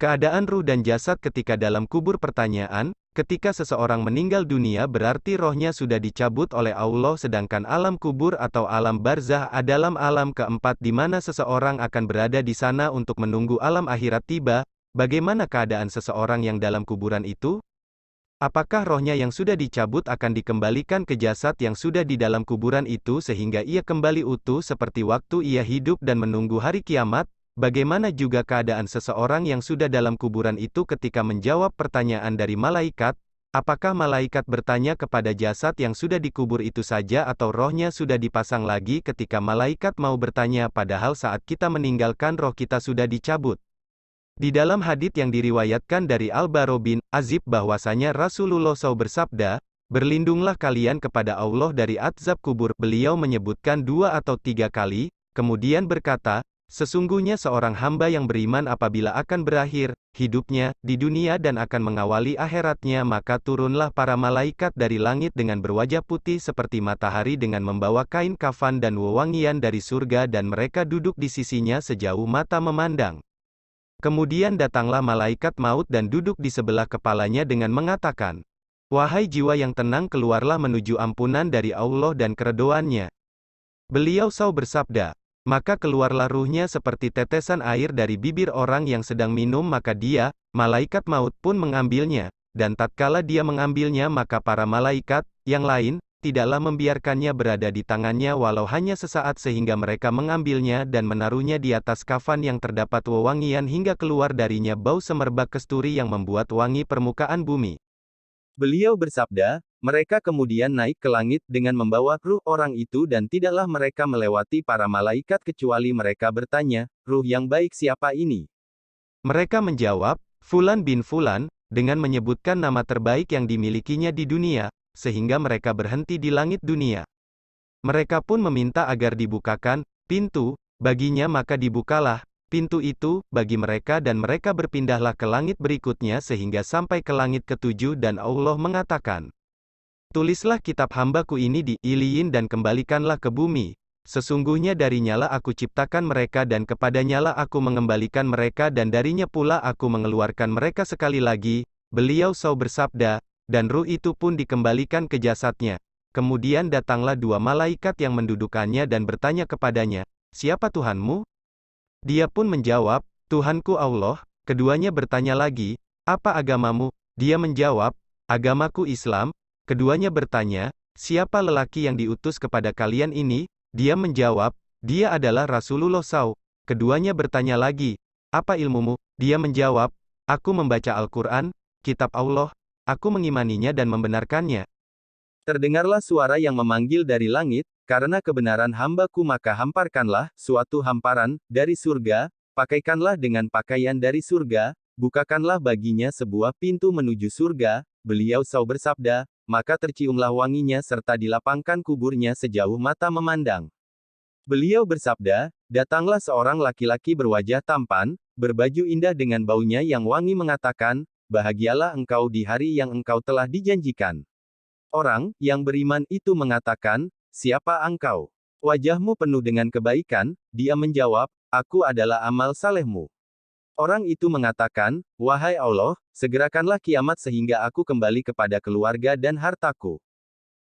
Keadaan ruh dan jasad ketika dalam kubur. Pertanyaan, ketika seseorang meninggal dunia berarti rohnya sudah dicabut oleh Allah, sedangkan alam kubur atau alam barzah adalah alam keempat di mana seseorang akan berada di sana untuk menunggu alam akhirat tiba. Bagaimana keadaan seseorang yang dalam kuburan itu? Apakah rohnya yang sudah dicabut akan dikembalikan ke jasad yang sudah di dalam kuburan itu sehingga ia kembali utuh seperti waktu ia hidup dan menunggu hari kiamat? Bagaimana juga keadaan seseorang yang sudah dalam kuburan itu ketika menjawab pertanyaan dari malaikat? Apakah malaikat bertanya kepada jasad yang sudah dikubur itu saja atau rohnya sudah dipasang lagi ketika malaikat mau bertanya padahal saat kita meninggalkan roh kita sudah dicabut? Di dalam hadits yang diriwayatkan dari Al-Bara bin Azib bahwasanya Rasulullah SAW bersabda, "Berlindunglah kalian kepada Allah dari azab kubur." Beliau menyebutkan 2 atau 3 kali, kemudian berkata, "Sesungguhnya seorang hamba yang beriman apabila akan berakhir hidupnya di dunia dan akan mengawali akhiratnya, maka turunlah para malaikat dari langit dengan berwajah putih seperti matahari dengan membawa kain kafan dan wewangian dari surga dan mereka duduk di sisinya sejauh mata memandang. Kemudian datanglah malaikat maut dan duduk di sebelah kepalanya dengan mengatakan, 'Wahai jiwa yang tenang, keluarlah menuju ampunan dari Allah dan keredoannya.' Beliau SAW bersabda, maka keluarlah ruhnya seperti tetesan air dari bibir orang yang sedang minum, maka dia, malaikat maut pun mengambilnya, dan tatkala dia mengambilnya maka para malaikat yang lain tidaklah membiarkannya berada di tangannya walau hanya sesaat sehingga mereka mengambilnya dan menaruhnya di atas kafan yang terdapat wewangian hingga keluar darinya bau semerbak kesturi yang membuat wangi permukaan bumi." Beliau bersabda, mereka kemudian naik ke langit dengan membawa ruh orang itu dan tidaklah mereka melewati para malaikat kecuali mereka bertanya, "Ruh yang baik siapa ini?" Mereka menjawab, "Fulan bin Fulan," dengan menyebutkan nama terbaik yang dimilikinya di dunia, sehingga mereka berhenti di langit dunia. Mereka pun meminta agar dibukakan pintu baginya, maka dibukalah pintu itu bagi mereka dan mereka berpindahlah ke langit berikutnya sehingga sampai ke langit ketujuh dan Allah mengatakan, "Tulislah kitab hambaku ini di Iliyin dan kembalikanlah ke bumi. Sesungguhnya darinya lah aku ciptakan mereka dan kepadanya lah aku mengembalikan mereka dan darinya pula aku mengeluarkan mereka sekali lagi." Beliau SAW bersabda, dan ruh itu pun dikembalikan ke jasadnya. Kemudian datanglah 2 malaikat yang mendudukannya dan bertanya kepadanya, "Siapa Tuhanmu?" Dia pun menjawab, "Tuhanku Allah." Keduanya bertanya lagi, "Apa agamamu?" Dia menjawab, "Agamaku Islam." Keduanya bertanya, "Siapa lelaki yang diutus kepada kalian ini?" Dia menjawab, "Dia adalah Rasulullah SAW." Keduanya bertanya lagi, "Apa ilmumu?" Dia menjawab, "Aku membaca Al-Quran, kitab Allah. Aku mengimaninya dan membenarkannya." Terdengarlah suara yang memanggil dari langit, "Karena kebenaran hambaku maka hamparkanlah suatu hamparan dari surga, pakaikanlah dengan pakaian dari surga, bukakanlah baginya sebuah pintu menuju surga." Beliau SAW bersabda, maka terciumlah wanginya serta dilapangkan kuburnya sejauh mata memandang. Beliau bersabda, datanglah seorang laki-laki berwajah tampan, berbaju indah dengan baunya yang wangi mengatakan, "Bahagialah engkau di hari yang engkau telah dijanjikan." Orang yang beriman itu mengatakan, "Siapa engkau? Wajahmu penuh dengan kebaikan." Dia menjawab, "Aku adalah amal salehmu." Orang itu mengatakan, "Wahai Allah, segerakanlah kiamat sehingga aku kembali kepada keluarga dan hartaku."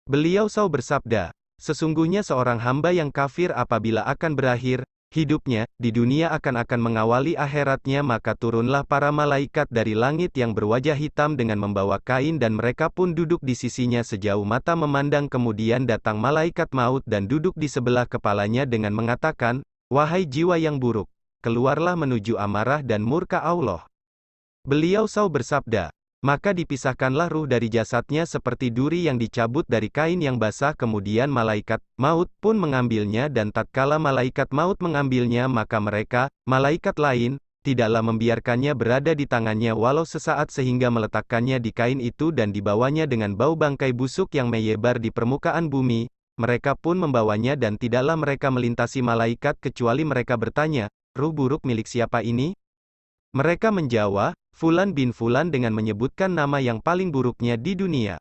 Beliau SAW bersabda, "Sesungguhnya seorang hamba yang kafir apabila akan berakhir hidupnya di dunia akan mengawali akhiratnya, maka turunlah para malaikat dari langit yang berwajah hitam dengan membawa kain dan mereka pun duduk di sisinya sejauh mata memandang. Kemudian datang malaikat maut dan duduk di sebelah kepalanya dengan mengatakan, 'Wahai jiwa yang buruk, keluarlah menuju amarah dan murka Allah.' Beliau SAW bersabda, maka dipisahkanlah ruh dari jasadnya seperti duri yang dicabut dari kain yang basah. Kemudian malaikat maut pun mengambilnya dan tatkala malaikat maut mengambilnya maka mereka, malaikat lain, tidaklah membiarkannya berada di tangannya walau sesaat sehingga meletakkannya di kain itu dan dibawanya dengan bau bangkai busuk yang menyebar di permukaan bumi. Mereka pun membawanya dan tidaklah mereka melintasi malaikat kecuali mereka bertanya, "Ruh buruk milik siapa ini?" Mereka menjawab, "Fulan bin Fulan," dengan menyebutkan nama yang paling buruknya di dunia.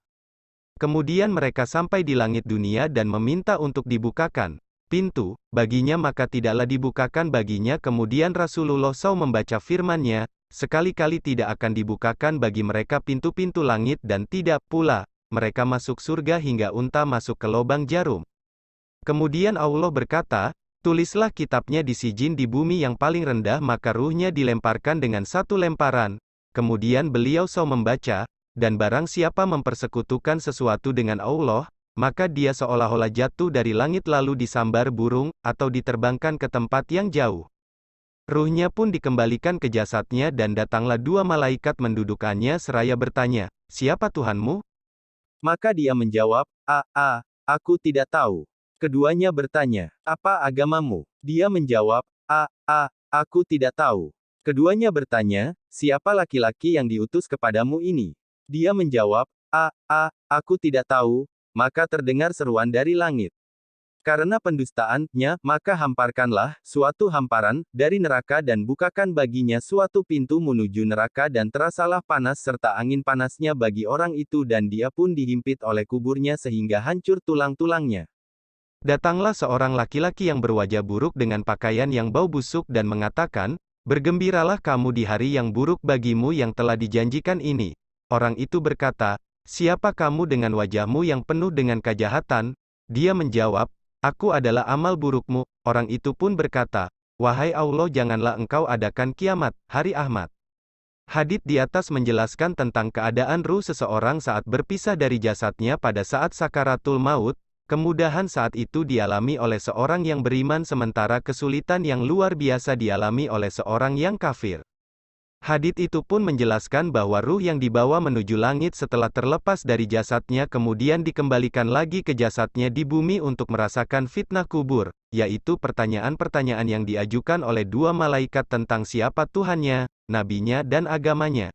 Kemudian mereka sampai di langit dunia dan meminta untuk dibukakan pintu, baginya maka tidaklah dibukakan baginya. Kemudian Rasulullah SAW membaca firman-Nya, sekali-kali tidak akan dibukakan bagi mereka pintu-pintu langit dan tidak pula mereka masuk surga hingga unta masuk ke lubang jarum. Kemudian Allah berkata, tulislah kitabnya di sijin di bumi yang paling rendah, maka ruhnya dilemparkan dengan satu lemparan. Kemudian beliau SAW membaca, dan barang siapa mempersekutukan sesuatu dengan Allah, maka dia seolah-olah jatuh dari langit lalu disambar burung, atau diterbangkan ke tempat yang jauh. Ruhnya pun dikembalikan ke jasadnya dan datanglah dua malaikat mendudukannya seraya bertanya, siapa Tuhanmu? Maka dia menjawab, aku tidak tahu. Keduanya bertanya, apa agamamu? Dia menjawab, aku tidak tahu. Keduanya bertanya, siapa laki-laki yang diutus kepadamu ini? Dia menjawab, aku tidak tahu. Maka terdengar seruan dari langit. Karena pendustaannya, maka hamparkanlah suatu hamparan dari neraka dan bukakan baginya suatu pintu menuju neraka dan terasalah panas serta angin panasnya bagi orang itu dan dia pun dihimpit oleh kuburnya sehingga hancur tulang-tulangnya. Datanglah seorang laki-laki yang berwajah buruk dengan pakaian yang bau busuk dan mengatakan, bergembiralah kamu di hari yang buruk bagimu yang telah dijanjikan ini. Orang itu berkata, siapa kamu dengan wajahmu yang penuh dengan kejahatan? Dia menjawab, aku adalah amal burukmu. Orang itu pun berkata, wahai Allah, janganlah engkau adakan kiamat, hari Ahmad. Hadits di atas menjelaskan tentang keadaan ruh seseorang saat berpisah dari jasadnya pada saat sakaratul maut. Kemudahan saat itu dialami oleh seorang yang beriman sementara kesulitan yang luar biasa dialami oleh seorang yang kafir. Hadits itu pun menjelaskan bahwa ruh yang dibawa menuju langit setelah terlepas dari jasadnya kemudian dikembalikan lagi ke jasadnya di bumi untuk merasakan fitnah kubur, yaitu pertanyaan-pertanyaan yang diajukan oleh dua malaikat tentang siapa Tuhannya, nabinya dan agamanya.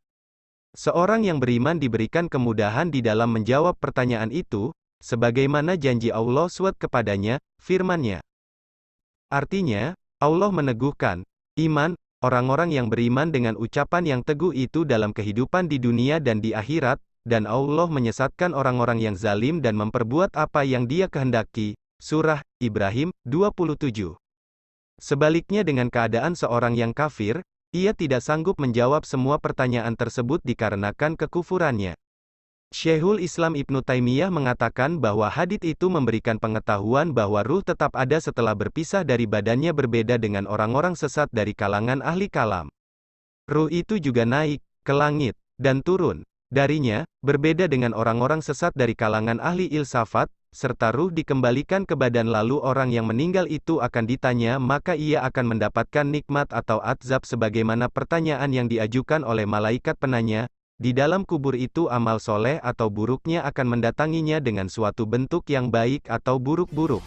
Seorang yang beriman diberikan kemudahan di dalam menjawab pertanyaan itu, sebagaimana janji Allah SWT kepadanya, firman-Nya. Artinya, Allah meneguhkan iman orang-orang yang beriman dengan ucapan yang teguh itu dalam kehidupan di dunia dan di akhirat, dan Allah menyesatkan orang-orang yang zalim dan memperbuat apa yang Dia kehendaki. Surah Ibrahim 27. Sebaliknya dengan keadaan seorang yang kafir, ia tidak sanggup menjawab semua pertanyaan tersebut dikarenakan kekufurannya. Syekhul Islam Ibnu Taimiyah mengatakan bahwa hadits itu memberikan pengetahuan bahwa ruh tetap ada setelah berpisah dari badannya berbeda dengan orang-orang sesat dari kalangan ahli kalam. Ruh itu juga naik ke langit dan turun darinya, berbeda dengan orang-orang sesat dari kalangan ahli ilsafat, serta ruh dikembalikan ke badan lalu orang yang meninggal itu akan ditanya maka ia akan mendapatkan nikmat atau azab sebagaimana pertanyaan yang diajukan oleh malaikat penanya. Di dalam kubur itu amal soleh atau buruknya akan mendatanginya dengan suatu bentuk yang baik atau buruk-buruk.